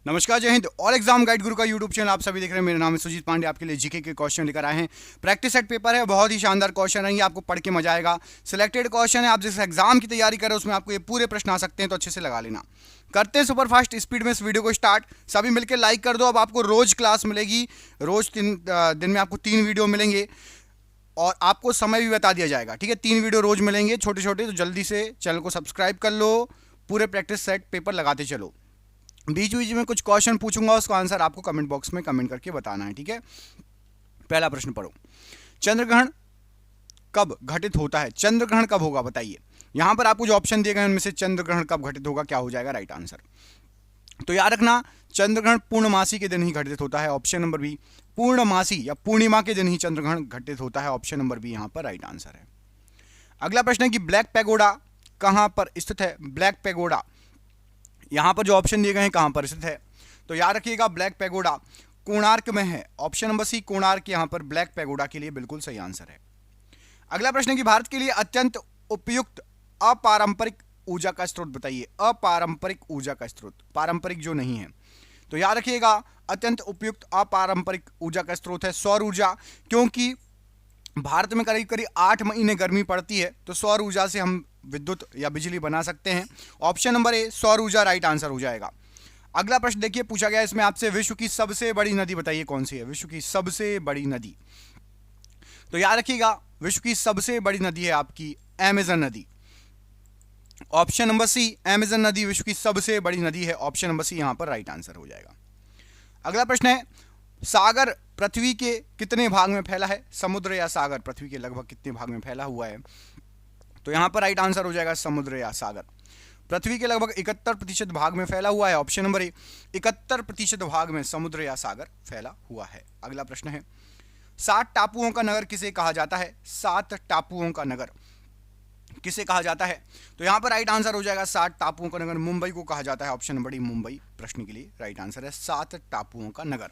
नमस्कार, जय Hind. All exam guide गुरु का यूट्यूब चैनल आप सभी देख रहे हैं। मेरा नाम है सुजीत पांडे। आपके लिए जीके के क्वेश्चन लेकर आए हैं। प्रैक्टिस सेट पेपर है, बहुत ही शानदार क्वेश्चन है, ये आपको पढ़ के मजा आएगा। सिलेक्टेड क्वेश्चन है, आप जिस एग्जाम की तैयारी कर रहे हो उसमें आपको ये पूरे प्रश्न आ सकते हैं, तो अच्छे से लगा लेना। करते हैं सुपर फास्ट स्पीड में इस वीडियो को स्टार्ट। सभी मिलकर लाइक कर दो। अब आपको रोज क्लास मिलेगी, रोज दिन में आपको 3 वीडियो मिलेंगे और आपको समय भी बता दिया जाएगा। ठीक है, 3 वीडियो रोज मिलेंगे छोटे छोटे, तो जल्दी से चैनल को सब्सक्राइब कर लो। पूरे प्रैक्टिस सेट पेपर लगाते चलो। बीच बीच में कुछ क्वेश्चन पूछूंगा, उसका आंसर आपको कमेंट बॉक्स में कमेंट करके बताना है। ठीक है, पहला प्रश्न पढ़ो। चंद्रग्रहण कब घटित होता है? चंद्रग्रहण कब होगा बताइए। यहां पर आपको जो ऑप्शन दिए गए उनमें से चंद्रग्रहण कब घटित होगा, क्या हो जाएगा राइट आंसर। तो याद रखना, चंद्रग्रहण पूर्णमासी के दिन ही घटित होता है, ऑप्शन नंबर बी। पूर्णमासी या पूर्णिमा के दिन ही चंद्रग्रहण घटित होता है, ऑप्शन नंबर बी यहां पर राइट आंसर है। अगला प्रश्न है कि ब्लैक पैगोडा कहां पर स्थित है? ब्लैक पैगोडा यहां पर जो ऑप्शन दिए गए हैं कहां पर स्थित है, तो याद रखिएगा ब्लैक पैगोडा कोणार्क में है, ऑप्शन नंबर सी कोणार्क यहां पर ब्लैक पैगोडा के लिए बिल्कुल सही आंसर है। अगला प्रश्न है कि भारत के लिए अत्यंत उपयुक्त अपारंपरिक ऊर्जा का स्रोत बताइए। अपारंपरिक ऊर्जा का स्रोत, पारंपरिक जो नहीं है, तो याद रखिएगा अत्यंत उपयुक्त अपारंपरिक ऊर्जा का स्रोत है सौर ऊर्जा। क्योंकि भारत में करीब करीब 8 महीने गर्मी पड़ती है, तो सौर ऊर्जा से हम विद्युत या बिजली बना सकते हैं। ऑप्शन नंबर ए सौर ऊर्जा राइट आंसर हो जाएगा। अगला प्रश्न देखिए, पूछा गया इसमें आपसे विश्व की सबसे बड़ी नदी बताइए कौन सी है। विश्व की सबसे बड़ी नदी, तो याद रखिएगा विश्व की सबसे बड़ी नदी है आपकी अमेजन नदी, ऑप्शन नंबर सी। अमेजन नदी विश्व की सबसे बड़ी नदी है, ऑप्शन नंबर सी यहां पर राइट आंसर हो जाएगा। अगला प्रश्न है, सागर पृथ्वी के कितने भाग में फैला है? समुद्र या सागर पृथ्वी के लगभग कितने भाग में फैला हुआ है, तो यहां पर राइट आंसर हो जाएगा समुद्र या सागर। पृथ्वी के लगभग 71% भाग में फैला हुआ है, ऑप्शन नंबर ए 71% भाग में समुद्र या सागर फैला हुआ है। अगला प्रश्न है, 7 टापुओं का नगर किसे कहा जाता है? 7 टापुओं का नगर किसे कहा जाता है, तो यहां पर राइट आंसर हो जाएगा 7 टापुओं का नगर मुंबई को कहा जाता है, ऑप्शन नंबर डी मुंबई प्रश्न के लिए राइट आंसर है 7 टापुओं का नगर।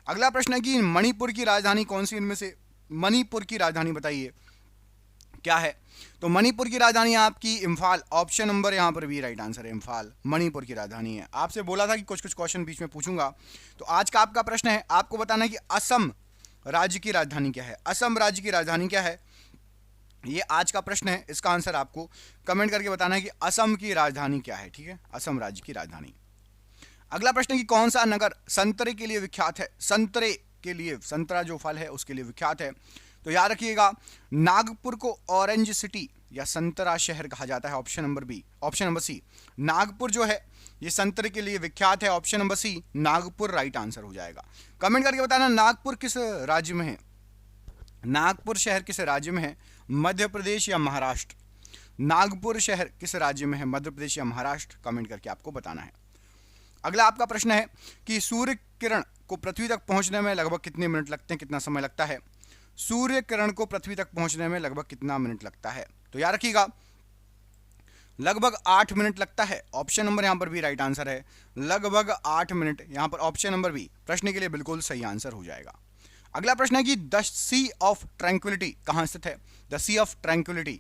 अगला प्रश्न है कि मणिपुर की राजधानी कौन सी इनमें से? मणिपुर की राजधानी बताइए क्या है, तो मणिपुर की राजधानी आपकी इम्फाल, ऑप्शन नंबर यहां पर भी राइट आंसर है इम्फाल मणिपुर की राजधानी है। आपसे बोला था कि कुछ कुछ क्वेश्चन बीच में पूछूंगा, तो आज का आपका प्रश्न है आपको बताना है कि असम राज्य की राजधानी क्या है। असम राज्य की राजधानी क्या है, ये आज का प्रश्न है। इसका आंसर आपको कमेंट करके बताना है कि असम की राजधानी क्या है। ठीक है, असम राज्य की राजधानी। अगला प्रश्न है कि कौन सा नगर संतरे के लिए विख्यात है? संतरे के लिए, संतरा जो फल है उसके लिए विख्यात है, तो याद रखिएगा नागपुर को ऑरेंज सिटी या संतरा शहर कहा जाता है, option number B. Option number C, Nagpur जो है ये संतरे के लिए विख्यात है, option number C Nagpur right answer हो जाएगा। कमेंट करके बताना नागपुर किस राज्य में है, नागपुर शहर किस राज्य में है, मध्य प्रदेश या महाराष्ट्र। नागपुर शहर किस राज्य में है, मध्य प्रदेश या महाराष्ट्र, कमेंट करके आपको बताना है। अगला आपका प्रश्न है कि सूर्य किरण को पृथ्वी तक पहुंचने में लगभग कितने मिनट लगते हैं, कितना समय लगता है? सूर्य किरण को पृथ्वी तक पहुंचने में लगभग कितना मिनट लगता है, तो याद रखिएगा लगभग 8 मिनट लगता है, ऑप्शन नंबर यहां पर भी राइट आंसर है, लगभग 8 मिनट यहां पर ऑप्शन नंबर बी प्रश्न के लिए बिल्कुल सही आंसर हो जाएगा। अगला प्रश्न है कि द सी ऑफ ट्रैंक्विलिटी कहां स्थित है? द सी ऑफ ट्रैंक्विलिटी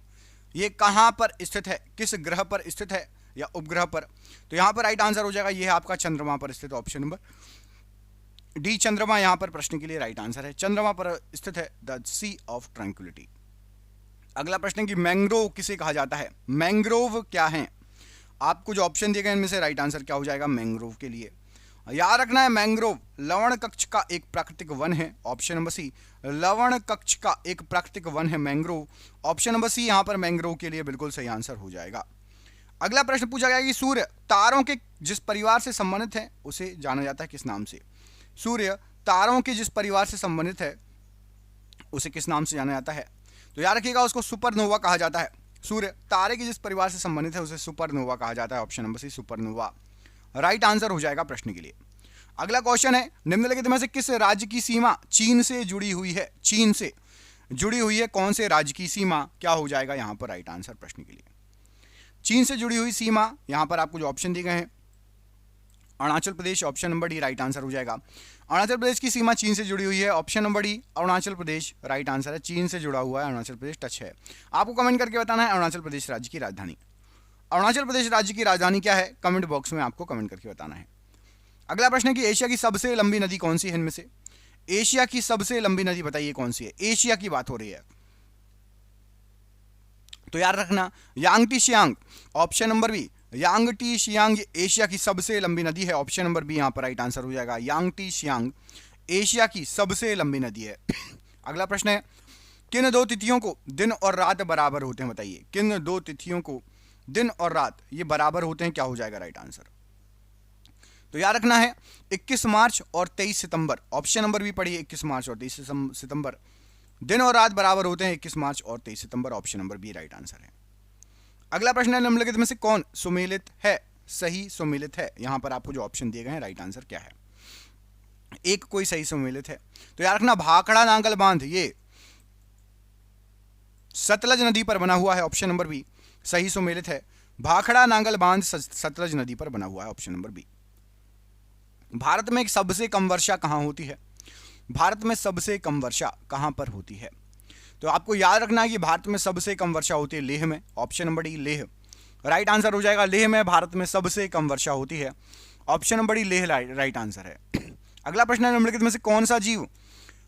ये कहां पर स्थित है, किस ग्रह पर स्थित है या उपग्रह पर, तो यहां पर राइट आंसर हो जाएगा ये है आपका चंद्रमा पर स्थित, ऑप्शन नंबर डी चंद्रमा यहां पर प्रश्न के लिए राइट आंसर है, चंद्रमा पर स्थित है द सी ऑफ ट्रैंक्विलिटी। अगला प्रश्न है कि मैंग्रोव किसे कहा जाता है? मैंग्रोव क्या है, आपको जो ऑप्शन दिए गए इनमें से राइट आंसर क्या हो जाएगा मैंग्रोव के लिए? याद रखना है मैंग्रोव लवण कक्ष का एक प्राकृतिक वन है, ऑप्शन नंबर सी लवण कक्ष का एक प्राकृतिक वन है मैंग्रोव, ऑप्शन नंबर सी यहां पर मैंग्रोव के लिए बिल्कुल सही आंसर हो जाएगा। अगला प्रश्न पूछा गया कि सूर्य तारों के जिस परिवार से संबंधित है उसे जाना जाता है किस नाम से? सूर्य तारों के जिस परिवार से संबंधित है उसे किस नाम से जाना जाता है, तो याद रखिएगा उसको सुपरनोवा कहा जाता है। सूर्य तारे के जिस परिवार से संबंधित है उसे सुपरनोवा कहा जाता है, option number C supernova right answer हो जाएगा प्रश्न के लिए। अगला क्वेश्चन है निम्नलिखित में से किस राज्य की सीमा चीन से जुड़ी हुई है? चीन से जुड़ी हुई है कौन से राज्य की सीमा, क्या हो जाएगा यहां पर राइट आंसर प्रश्न के लिए? चीन से जुड़ी हुई सीमा यहां पर आपको जो ऑप्शन दिए गए हैं Arunachal Pradesh, option number D right answer हो जाएगा। अरुणाचल प्रदेश की सीमा चीन से जुड़ी हुई है, option number D Arunachal Pradesh right answer है, चीन से जुड़ा हुआ है अरुणाचल प्रदेश टच है। आपको कमेंट करके बताना है अरुणाचल प्रदेश राज्य की राजधानी। अरुणाचल प्रदेश राज्य की राजधानी क्या है, कमेंट बॉक्स में आपको कमेंट करके बताना है। अगला प्रश्न है कि एशिया की सबसे लंबी नदी कौन सी है इनमें से? एशिया की सबसे लंबी नदी बताइए कौन सी है? एशिया की बात हो रही है तो याद रखना Yangtze Kiang, option number B Yangtze Kiang Asia की सबसे लंबी नदी है। ऑप्शन नंबर बी यहां पर राइट आंसर हो जाएगा। यांगटी शियांग एशिया की सबसे लंबी नदी है। अगला प्रश्न है किन दो तिथियों को दिन और रात बराबर होते हैं बताइए? किन दो तिथियों को दिन और रात ये बराबर होते हैं? क्या हो जाएगा राइट आंसर? तो याद रखना है 21 मार्च और 23 सितंबर। ऑप्शन नंबर भी पढ़िए 21 मार्च और 23 सितंबर दिन और रात बराबर होते हैं 21 मार्च और 23 सितंबर। Option number B right answer है। अगला प्रश्न है निम्नलिखित में से कौन सुमेलित है? सही सुमेलित है। यहां पर आपको जो ऑप्शन दिए गए हैं राइट आंसर क्या है? एक कोई सही सुमेलित है। तो याद रखना भाखड़ा नांगल बांध ये सतलज नदी पर बना हुआ है। ऑप्शन नंबर बी सही सुमेलित है। भाखड़ा नांगल बांध सतलज नदी पर बना हुआ है। Option number B. भारत में सबसे कम वर्षा कहां होती है? भारत में सबसे कम वर्षा कहां पर होती है? तो आपको याद रखना है कि भारत में सबसे कम वर्षा होती है लेह में। Option number D Leh right answer हो जाएगा। लेह में भारत में सबसे कम वर्षा होती है। Option number D Leh right answer है। अगला प्रश्न है निम्नलिखित में से कौन सा जीव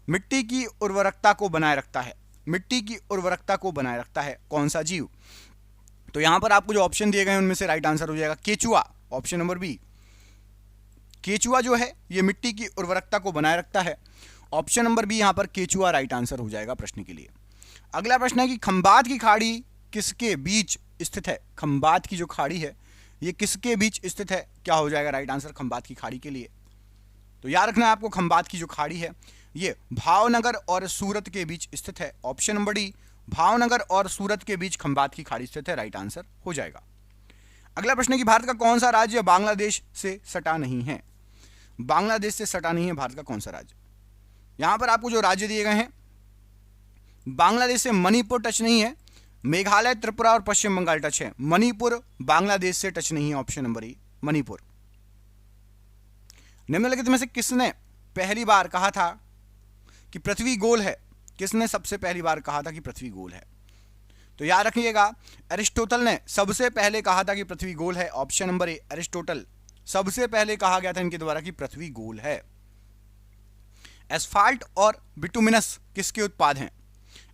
मिट्टी की उर्वरकता को बनाए रखता है? मिट्टी की उर्वरकता को बनाए रखता है कौन सा जीव? तो यहां पर आपको जो ऑप्शन दिए गए हैं उनमें से राइट आंसर हो जाएगा केचुआ। ऑप्शन नंबर बी केचुआ जो है ये मिट्टी की उर्वरकता को बनाए रखता है। ऑप्शन नंबर बी यहां पर केचुआ राइट आंसर हो जाएगा प्रश्न के लिए। अगला प्रश्न है कि खंबात की खाड़ी किसके बीच स्थित है? खंबात की जो खाड़ी है ये किसके बीच स्थित है? क्या हो जाएगा राइट आंसर खंबात की खाड़ी के लिए? तो याद रखना है आपको खंबात की जो खाड़ी है ये भावनगर और सूरत के बीच स्थित है। ऑप्शन नंबर डी भावनगर और सूरत के बीच खंबात की खाड़ी स्थित है। राइट आंसर हो जाएगा। अगला प्रश्न है कि भारत का कौन सा राज्य बांग्लादेश से सटा नहीं है? बांग्लादेश से सटा नहीं है भारत का कौन सा राज्य? यहां पर आपको जो राज्य दिए गए हैं बांग्लादेश से मणिपुर टच नहीं है, मेघालय त्रिपुरा और पश्चिम बंगाल टच है। मणिपुर बांग्लादेश से टच नहीं है। ऑप्शन नंबर ई मणिपुर। निम्नलिखित में से किसने पहली बार कहा था कि पृथ्वी गोल है? किसने सबसे पहली बार कहा था कि पृथ्वी गोल है? तो याद रखिएगा अरिस्टोटल ने सबसे पहले कहा था कि पृथ्वी गोल है। ऑप्शन नंबर ए अरिस्टोटल सबसे पहले कहा गया था इनके द्वारा कि पृथ्वी गोल है। एस्फाल्ट और बिटुमिनस किसके उत्पाद हैं?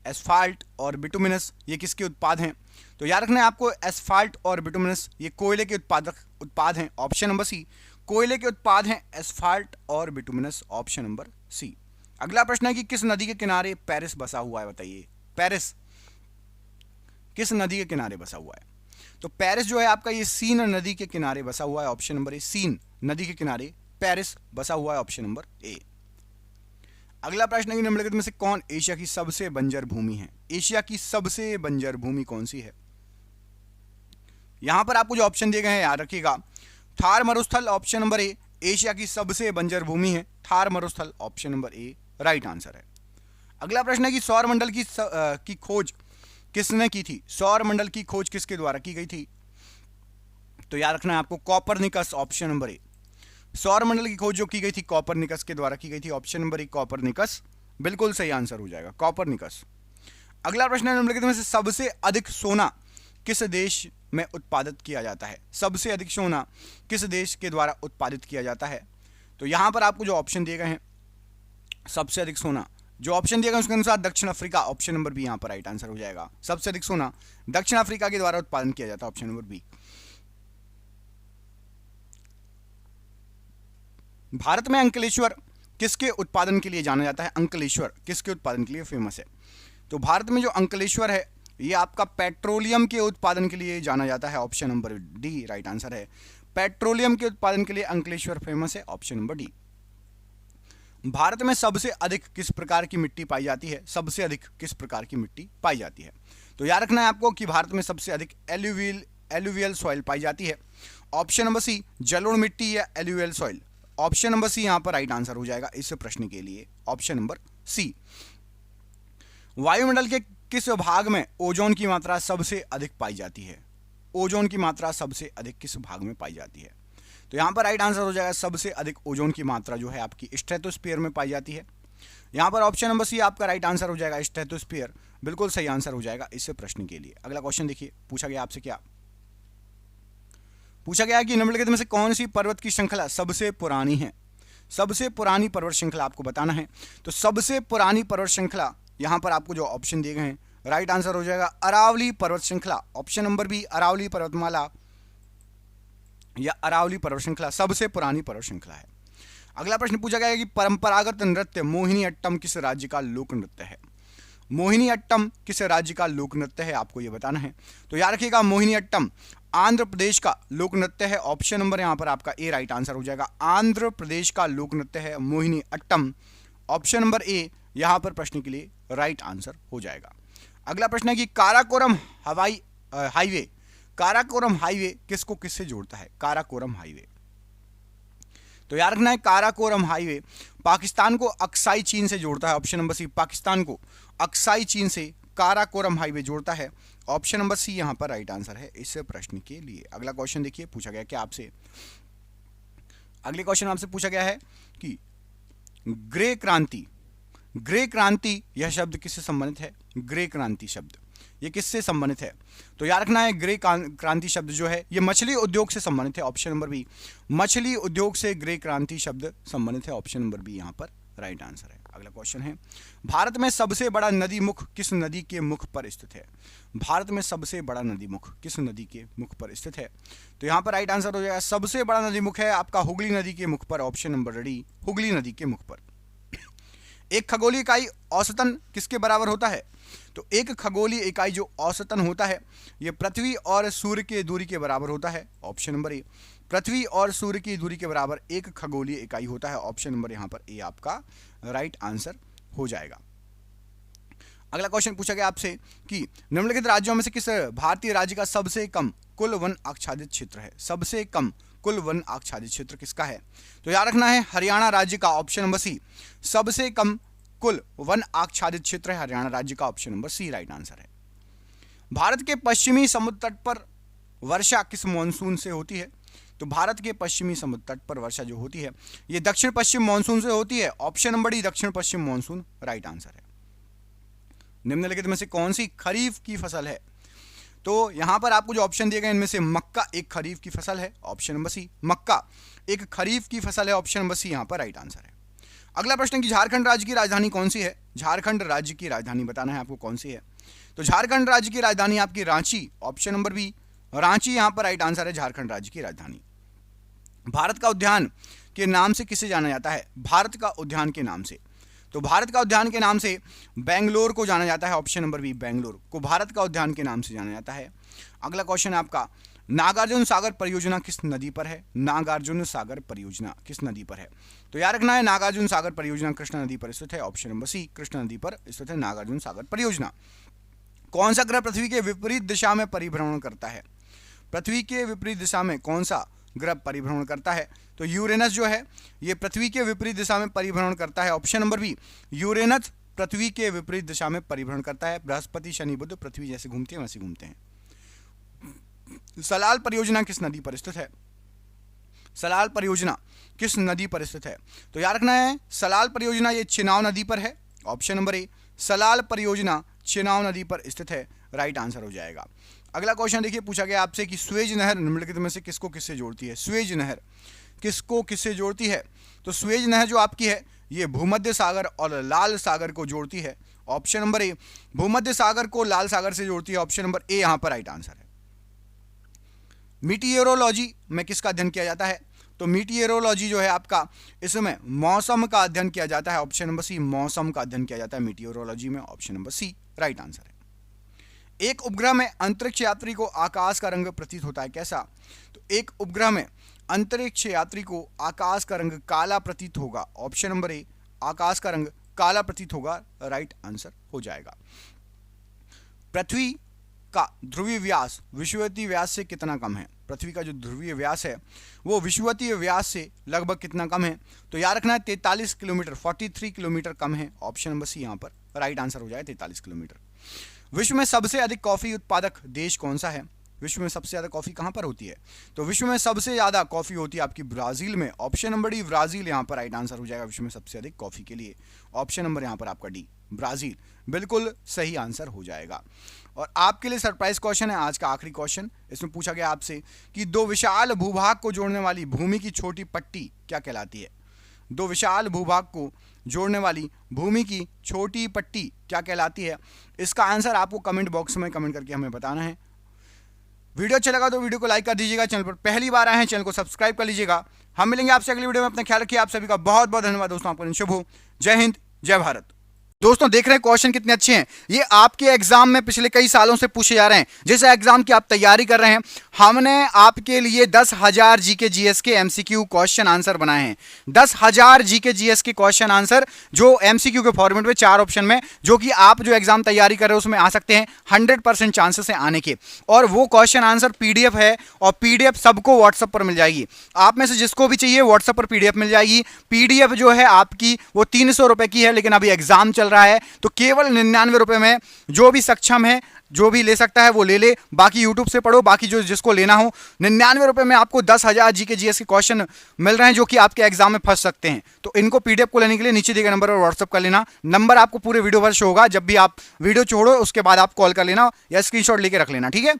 एस्फाल्ट और बिटुमिनस ये किसके उत्पाद हैं? तो याद रखना है आपको एस्फाल्ट और बिटुमिनस ये कोयले के उत्पाद हैं। ऑप्शन नंबर सी कोयले के उत्पाद हैं एस्फाल्ट और बिटुमिनस। ऑप्शन नंबर सी। अगला प्रश्न है कि किस नदी के किनारे पेरिस बसा हुआ है बताइए? पेरिस किस नदी के किनारे बसा हुआ है? तो पेरिस जो है आपका ये सीन नदी के किनारे बसा हुआ है। ऑप्शन नंबर ए सीन नदी के किनारे पेरिस बसा हुआ है। Option number A. अगला प्रश्न है कि निम्नलिखित में से कौन एशिया की सबसे बंजर भूमि है? एशिया की सबसे बंजर भूमि कौन सी है? यहां पर आपको जो ऑप्शन दिए गए हैं याद रखिएगा थार मरुस्थल। ऑप्शन नंबर ए एशिया की सबसे बंजर भूमि है थार मरुस्थल। Option number A right answer है। अगला प्रश्न है कि सौर मंडल की खोज किसने की थी? सौर मंडल की खोज किसके द्वारा की गई थी? तो याद रखना है आपको कॉपरनिकस। ऑप्शन नंबर ए सौर मंडल की खोज जो की गई थी कॉपरनिकस के द्वारा की गई थी। ऑप्शन नंबर ए कॉपरनिकस बिल्कुल सही आंसर हो जाएगा कॉपरनिकस। अगला प्रश्न है निम्नलिखित में से सबसे अधिक सोना किस देश में उत्पादित किया जाता है? सबसे अधिक सोना किस देश के द्वारा उत्पादित किया जाता है? तो यहां पर आपको जो ऑप्शन दिए गए हैं सबसे अधिक सोना जो ऑप्शन दिए गए उसके अनुसार दक्षिण अफ्रीका। ऑप्शन नंबर बी यहां पर राइट आंसर हो जाएगा। सबसे अधिक सोना दक्षिण अफ्रीका के द्वारा उत्पादन किया जाता है। Option number B. भारत में अंकलेश्वर किसके उत्पादन के लिए जाना जाता है? अंकलेश्वर किसके उत्पादन के लिए फेमस है? तो भारत में जो अंकलेश्वर है ये आपका पेट्रोलियम के उत्पादन के लिए जाना जाता है। Option number D right answer है। पेट्रोलियम के उत्पादन के लिए अंकलेश्वर फेमस है। Option number D. भारत में सबसे अधिक किस प्रकार की मिट्टी पाई जाती है? सबसे अधिक किस प्रकार की मिट्टी पाई जाती है? तो याद रखना है आपको कि भारत में सबसे अधिक एलुवियल सॉइल पाई जाती है। ऑप्शन नंबर सी जलोढ़ मिट्टी या alluvial soil. Option number C यहां पर राइट आंसर हो जाएगा इस प्रश्न के लिए। Option number C. वायुमंडल के किस भाग में ओजोन की मात्रा सबसे अधिक पाई जाती है? ओजोन की मात्रा सबसे अधिक किस भाग में पाई जाती है? तो यहां पर राइट आंसर हो जाएगा सबसे अधिक ओजोन की मात्रा जो है आपकी स्ट्रेटोस्फीयर में पाई जाती है। यहां पर ऑप्शन नंबर सी आपका राइट आंसर हो जाएगा स्ट्रेटोस्फीयर बिल्कुल सही आंसर हो जाएगा इस प्रश्न के लिए। अगला क्वेश्चन देखिए पूछा गया आपसे क्या पूछा गया है कि निम्नलिखित में से कौन सी पर्वत की श्रृंखला सबसे पुरानी है। सबसे पुरानी पर्वत श्रृंखला आपको बताना है। तो सबसे पुरानी पर्वत श्रृंखला यहां पर आपको जो ऑप्शन दिए गए हैं, राइट आंसर हो जाएगा अरावली पर्वत श्रृंखला। ऑप्शन नंबर बी, अरावली पर्वतमाला या अरावली पर्वत श्रृंखला सबसे पुरानी पर्वत श्रृंखला है। अगला प्रश्न पूछा गया है कि परंपरागत नृत्य मोहिनी अट्टम किस राज्य का लोक नृत्य है। मोहिनी अट्टम किस राज्य का लोक नृत्य है, आपको यह बताना है। तो याद रखिएगा, मोहिनी अट्टम आंध्र प्रदेश का लोक नृत्य है। ऑप्शन नंबर यहां पर आपका ए राइट आंसर हो जाएगा। आंध्र प्रदेश का लोक नृत्य है Mohini Attam. Option number A यहां पर प्रश्न के लिए राइट आंसर हो जाएगा। अगला प्रश्न है कि काराकोरम हवाई हाईवे, काराकोरम हाईवे किसको किससे जोड़ता है। काराकोरम हाईवे, तो याद रखना है काराकोरम हाईवे पाकिस्तान को अक्साई चीन से जोड़ता है। ऑप्शन नंबर सी, पाकिस्तान को अक्साई चीन से काराकोरम हाईवे जोड़ता है। ऑप्शन नंबर सी यहां पर राइट आंसर है इस प्रश्न के लिए। अगला क्वेश्चन देखिए, पूछा गया क्या आपसे, अगले क्वेश्चन आपसे पूछा गया है कि ग्रे क्रांति, ग्रे क्रांति यह शब्द किससे संबंधित है। ग्रे क्रांति शब्द ये किससे संबंधित है। तो याद रखना है ग्रे क्रांति शब्द जो है ये मछली उद्योग से संबंधित है। ऑप्शन नंबर बी, मछली उद्योग से ग्रे क्रांति शब्द संबंधित है। ऑप्शन नंबर बी यहां पर राइट आंसर है। अगला क्वेश्चन है, भारत में सबसे बड़ा नदी मुख किस नदी के मुख पर स्थित है। भारत में सबसे बड़ा नदी मुख किस नदी के मुख पर स्थित है। तो यहां पर राइट आंसर हो जाएगा सबसे बड़ा नदी मुख है आपका हुगली नदी के मुख पर। ऑप्शन नंबर डी, हुगली नदी के मुख पर। एक खगोलीय इकाई औसतन किसके बराबर होता है। तो एक खगोलीय इकाई जो औसतन होता है यह पृथ्वी और सूर्य की दूरी के बराबर होता है। ऑप्शन नंबर ए, पृथ्वी और सूर्य की दूरी के बराबर एक खगोलीय इकाई होता है। ऑप्शन नंबर यहां पर ए आपका राइट आंसर हो जाएगा। अगला क्वेश्चन पूछा गया आपसे कि निम्नलिखित राज्यों में से किस भारतीय राज्य का सबसे कम कुल वन आच्छादित क्षेत्र है। सबसे कम कुल वन आच्छादित क्षेत्र किसका है। तो याद रखना है हरियाणा राज्य का। ऑप्शन नंबर सी, सबसे कम कुल वन आच्छादित क्षेत्र है हरियाणा राज्य का। Option number C right answer है। भारत के पश्चिमी समुद्र तट पर वर्षा किस मानसून से होती है। तो भारत के पश्चिमी समुद्र तट पर वर्षा जो होती है यह दक्षिण पश्चिम मानसून से होती है। ऑप्शन नंबर डी, दक्षिण पश्चिम मानसून राइट आंसर है। निम्नलिखित में से कौन सी खरीफ की फसल है। तो यहां पर आपको जो ऑप्शन दिए गए इनमें से मक्का एक खरीफ की फसल है। ऑप्शन नंबर सी, मक्का एक खरीफ की फसल है। ऑप्शन नंबर सी यहां पर राइट आंसर है। अगला प्रश्न कि झारखंड राज्य की राजधानी कौन सी है। झारखंड राज्य की राजधानी बताना है आपको कौन सी है। तो झारखंड राज्य की राजधानी आपकी Ranchi. Option number B, Ranchi यहां पर राइट आंसर है झारखंड राज्य की राजधानी। भारत का उद्यान के नाम से किसे जाना जाता है। भारत का उद्यान के नाम से, तो भारत का उद्यान के नाम से बेंगलोर को जाना जाता है। ऑप्शन नंबर बी, बेंगलोर को भारत का उद्यान के नाम से जाना जाता है। अगला क्वेश्चन है आपका, नागार्जुन सागर परियोजना किस नदी पर है। नागार्जुन सागर परियोजना किस नदी पर है। तो याद रखना है नागार्जुन सागर परियोजना कृष्णा नदी पर स्थित है। ऑप्शन नंबर सी, कृष्णा नदी पर स्थित है नागार्जुन सागर परियोजना। कौन सा ग्रह पृथ्वी के विपरीत दिशा में परिभ्रमण करता है। पृथ्वी के विपरीत दिशा में कौन सा ग्रह परिभ्रमण करता है। तो यूरेनस जो है ये पृथ्वी के विपरीत दिशा में परिभ्रमण करता है। ऑप्शन नंबर बी, यूरेनस पृथ्वी के विपरीत दिशा में परिभ्रमण करता है। बृहस्पति शनि बुध पृथ्वी जैसे घूमते हैं वैसे घूमते हैं। सलाल परियोजना किस नदी पर स्थित है। सलाल परियोजना किस नदी पर स्थित है। तो याद रखना है सलाल परियोजना ये चिनाव नदी पर है। ऑप्शन नंबर ए, सलाल परियोजना चिनाव नदी पर स्थित है राइट आंसर हो जाएगा। अगला क्वेश्चन देखिए, पूछा गया आपसे कि स्वेज नहर निम्नलिखित में से किसको किससे जोड़ती है। स्वेज नहर किसको किससे जोड़ती है। तो स्वेज नहर जो आपकी है ये भूमध्य सागर और लाल सागर को जोड़ती है। ऑप्शन नंबर ए, भूमध्य सागर को लाल सागर से जोड़ती है। ऑप्शन नंबर ए यहां पर राइट आंसर है। मीटियोरोलॉजी में किसका अध्ययन किया जाता है। तो मीटियोरोलॉजी जो है आपका इसमें मौसम का अध्ययन किया जाता है। ऑप्शन नंबर सी, मौसम का अध्ययन किया जाता है मीटियोरोलॉजी में। Option number C right answer है। एक उपग्रह में अंतरिक्ष यात्री को आकाश का रंग प्रतीत होता है कैसा। तो एक उपग्रह में अंतरिक्ष यात्री को आकाश का रंग काला प्रतीत होगा। ऑप्शन नंबर ए, आकाश का रंग काला प्रतीत होगा राइट आंसर हो जाएगा। पृथ्वी का ध्रुवीय व्यास विषुवतीय व्यास से कितना कम है। पृथ्वी का जो ध्रुवीय व्यास है वो विषुवतीय व्यास से लगभग कितना कम है। तो याद रखना है 43 किलोमीटर 43 किलोमीटर कम है। ऑप्शन नंबर सी यहां पर राइट आंसर हो जाए 43 किलोमीटर। विश्व में सबसे अधिक कॉफी उत्पादक देश कौन सा है। विश्व में सबसे ज्यादा कॉफी कहां पर होती है। तो विश्व में सबसे ज्यादा कॉफी होती है आपकी ब्राजील में। ऑप्शन नंबर डी, ब्राजील यहां पर राइट आंसर हो जाएगा विश्व में सबसे अधिक कॉफी के लिए। ऑप्शन नंबर यहां पर आपका डी, ब्राजील बिल्कुल सही आंसर हो जाएगा। और आपके लिए सरप्राइज क्वेश्चन है आज का आखिरी क्वेश्चन। इसमें पूछा गया आपसे कि दो विशाल भूभाग को जोड़ने वाली भूमि की छोटी पट्टी क्या कहलाती है? दो विशाल भूभाग को जोड़ने वाली भूमि की छोटी पट्टी क्या कहलाती है? इसका आंसर आपको कमेंट बॉक्स में कमेंट करके हमें बताना है। वीडियो अच्छा लगा तो वीडियो को लाइक कर दीजिएगा। चैनल पर पहली बार आए हैं चैनल को सब्सक्राइब कर लीजिएगा। हम मिलेंगे आपसे अगली वीडियो में। अपना ख्याल रखिए। आप सभी का बहुत बहुत धन्यवाद दोस्तों। आपका दिन शुभ हो। जय हिंद, जय भारत। दोस्तों देख रहे हैं क्वेश्चन कितने अच्छे हैं। ये आपके एग्जाम में पिछले कई सालों से पूछे जा रहे हैं। जिस एग्जाम की आप तैयारी कर रहे हैं, हमने आपके लिए 10,000 जीके जीएस के एमसीक्यू क्वेश्चन आंसर बनाए हैं। 10,000 जीके जीएस के क्वेश्चन आंसर जो एमसीक्यू के फॉर्मेट में 4 ऑप्शन में, जो कि आप जो एग्जाम तैयारी कर रहे हो उसमें आ सकते हैं। 100% चांसेस है आने के। और वो क्वेश्चन आंसर पीडीएफ है और पीडीएफ सबको व्हाट्सएप पर मिल जाएगी। आप में से जिसको भी चाहिए व्हाट्सएप पर पीडीएफ मिल जाएगी। पीडीएफ जो है आपकी वो 300 रुपए की है, लेकिन अभी एग्जाम चल रहा है तो केवल 99 रुपए में जो भी सक्षम है, जो भी ले सकता है वो ले ले। बाकी यूट्यूब से पढ़ो। बाकी जो जिसको लेना हो 99 रुपए में आपको 10,000 जीके जीएस के क्वेश्चन मिल रहे हैं, जो कि आपके एग्जाम में फंस सकते हैं। तो इनको पीडीएफ को लेने के लिए नीचे दिए गए नंबर पर व्हाट्सएप कर लेना। नंबर आपको पूरे वीडियो पर शो होगा। जब भी आप वीडियो छोड़ो उसके बाद आप कॉल कर लेना या स्क्रीनशॉट लेके रख लेना, ठीक है।